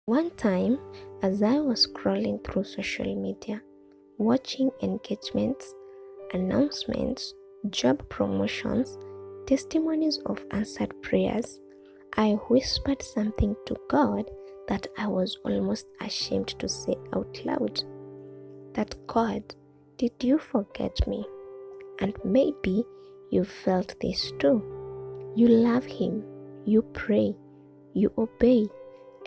One time, as I was scrolling through social media, watching engagements, announcements, job promotions, testimonies of answered prayers, I whispered something to God that I was almost ashamed to say out loud. That God, did you forget me? And maybe you felt this too. You love Him, you pray, you obey,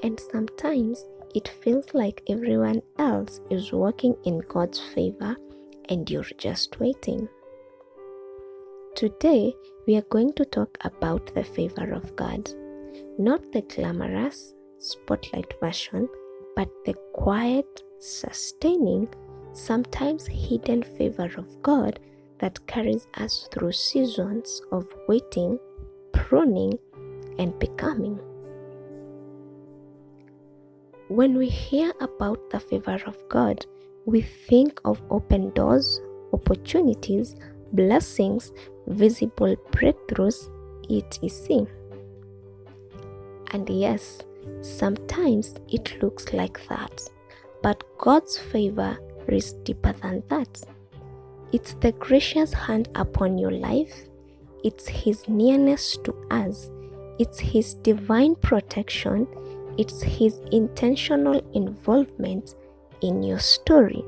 and sometimes it feels like everyone else is working in God's favor and you're just waiting. Today, we are going to talk about the favor of God. Not the glamorous, spotlight version, but the quiet, sustaining, sometimes hidden favor of God that carries us through seasons of waiting, pruning, and becoming. When we hear about the favor of God, we think of open doors, opportunities, blessings, visible breakthroughs, etc. And yes, sometimes it looks like that, but God's favor is deeper than that. It's the gracious hand upon your life, it's His nearness to us, it's His divine protection, it's His intentional involvement in your story.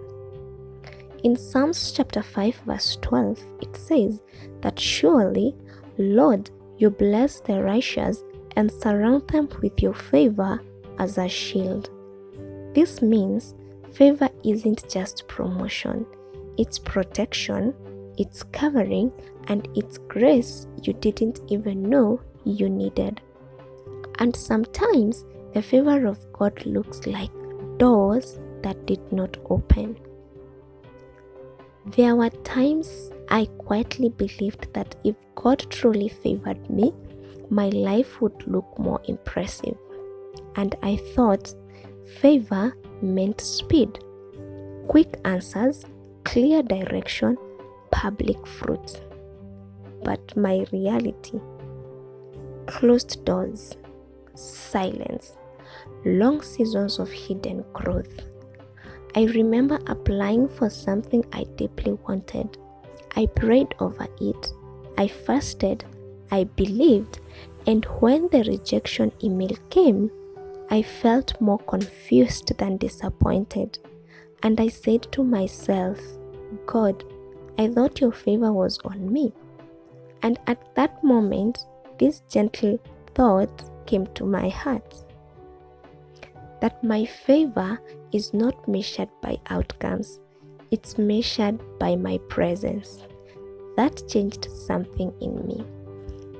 In Psalms chapter 5 verse 12, it says that surely, Lord, you bless the righteous and surround them with your favor as a shield. This means favor isn't just promotion, it's protection, it's covering, and it's grace you didn't even know you needed. And sometimes the favor of God looks like doors that did not open. There were times I quietly believed that if God truly favored me, my life would look more impressive. And I thought favor meant speed, quick answers, clear direction, public fruit. But my reality, closed doors, silence, long seasons of hidden growth. I remember applying for something I deeply wanted. I prayed over it. I fasted. I believed. And when the rejection email came, I felt more confused than disappointed. And I said to myself, God, I thought your favor was on me. And at that moment, this gentle thought came to my heart, that my favor is not measured by outcomes, it's measured by my presence. That changed something in me.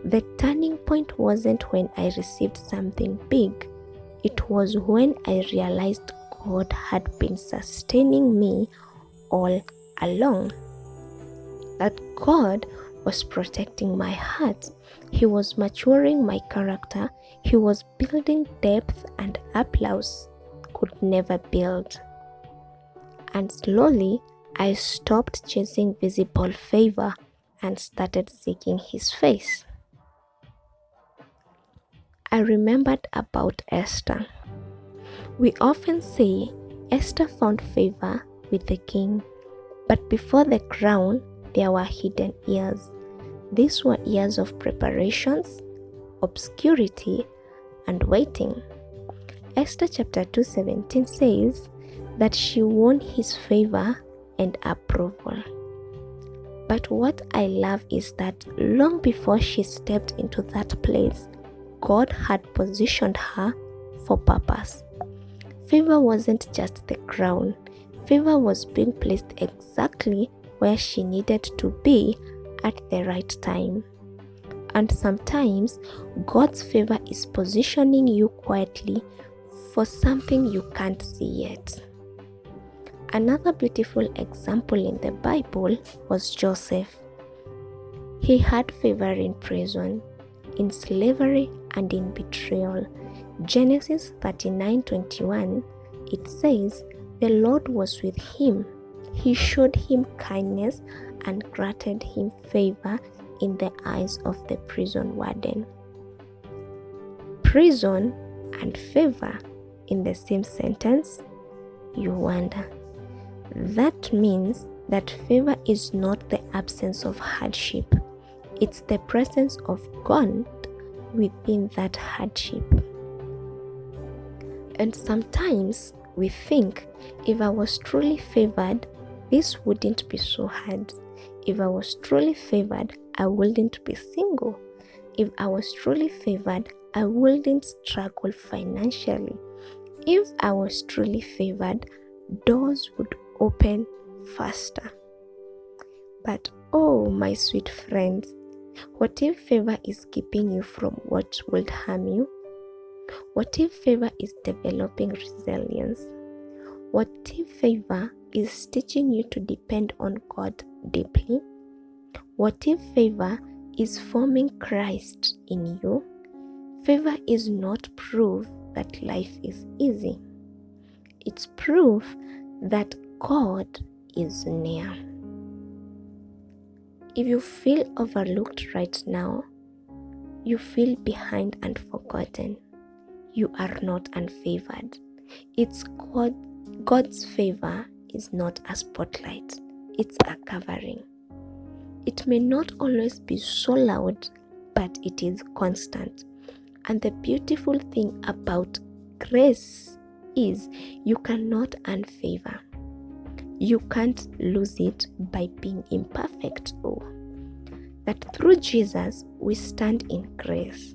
The turning point wasn't when I received something big, it was when I realized God had been sustaining me all along. That God was protecting my heart, He was maturing my character, He was building depth and applause could never build. And slowly, I stopped chasing visible favor and started seeking His face. I remembered about Esther. We often say Esther found favor with the king, but before the crown, there were hidden years. These were years of preparations, obscurity, and waiting. Esther chapter 2:17 says that she won his favor and approval. But what I love is that long before she stepped into that place, God had positioned her for purpose. Favor wasn't just the crown. Favor was being placed exactly where she needed to be at the right time. And sometimes God's favor is positioning you quietly for something you can't see yet. Another beautiful example in the Bible was Joseph. He had favor in prison, in slavery, and in betrayal. Genesis 39:21, it says, "The Lord was with him. He showed him kindness and granted him favor in the eyes of the prison warden." Prison and favor, in the same sentence? You wonder. That means that favor is not the absence of hardship. It's the presence of God within that hardship. And sometimes we think, if I was truly favored, this wouldn't be so hard. If I was truly favored, I wouldn't be single. If I was truly favored, I wouldn't struggle financially. If I was truly favored, doors would open faster. But oh, my sweet friends, what if favor is keeping you from what would harm you? What if favor is developing resilience? What if favor is teaching you to depend on God deeply? What if favor is forming Christ in you? Favor is not proof that life is easy. It's proof that God is near. If you feel overlooked right now, you feel behind and forgotten, you are not unfavored. It's God's favor is not a spotlight, it's a covering. It may not always be so loud, but it is constant. And the beautiful thing about grace is you cannot earn favor. You can't lose it by being imperfect. Oh, that through Jesus we stand in grace.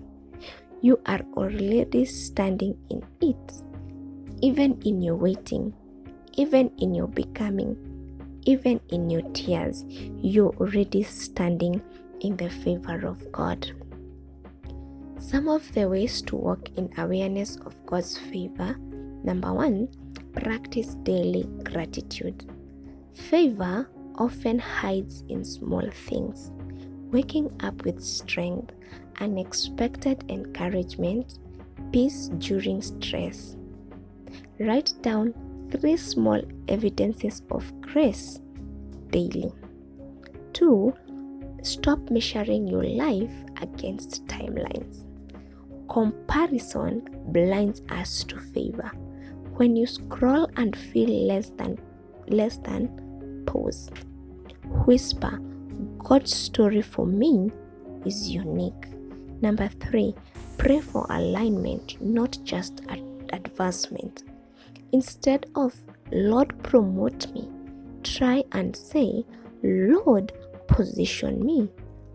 You are already standing in it. Even in your waiting, even in your becoming, even in your tears, you're already standing in the favor of God. Some of the ways to walk in awareness of God's favor. Number 1, practice daily gratitude. Favor often hides in small things. Waking up with strength, unexpected encouragement, peace during stress. Write down 3 small evidences of grace daily. 2, stop measuring your life against timelines. Comparison blinds us to favor. When you scroll and feel less than, pause. Whisper, God's story for me is unique. Number 3, pray for alignment, not just advancement. Instead of Lord promote me, try and say, Lord position me.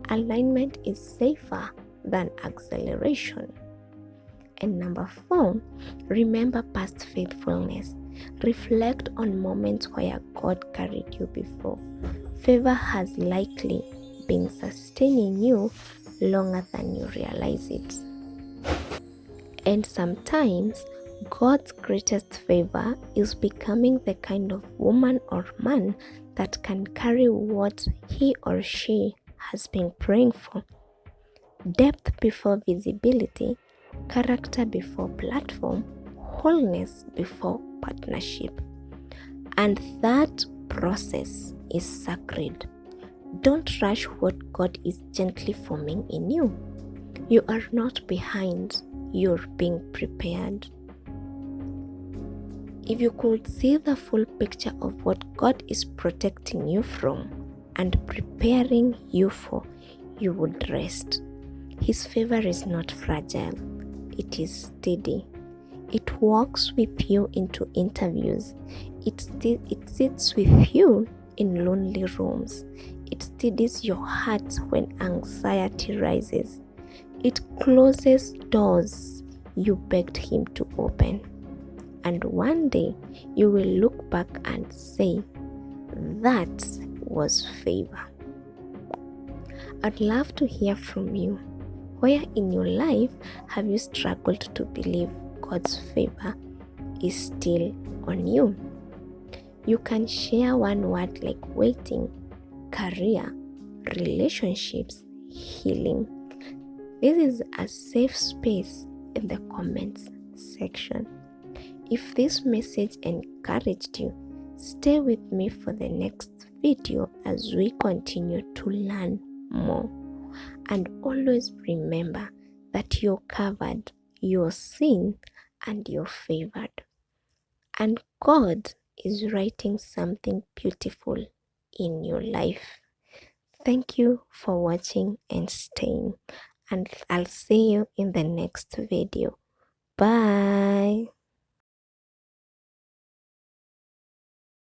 Alignment is safer than acceleration. And number 4, remember past faithfulness. Reflect on moments where God carried you before. Favor has likely been sustaining you longer than you realize it. And sometimes God's greatest favor is becoming the kind of woman or man that can carry what he or she has been praying for. Depth before visibility, character before platform, wholeness before partnership. And that process is sacred. Don't rush what God is gently forming in you. You are not behind, you're being prepared. If you could see the full picture of what God is protecting you from and preparing you for, you would rest. His favor is not fragile, it is steady. It walks with you into interviews. It sits with you in lonely rooms. It steadies your heart when anxiety rises. It closes doors you begged him to open. And one day you will look back and say, that was favor. I'd love to hear from you. Where in your life have you struggled to believe God's favor is still on you? You can share one word like waiting, career, relationships, healing. This is a safe space in the comments section. If this message encouraged you, stay with me for the next video as we continue to learn more. And always remember that you're covered, you're seen, and you're favored. and God is writing something beautiful in your life. Thank you for watching and staying, and I'll see you in the next video. Bye.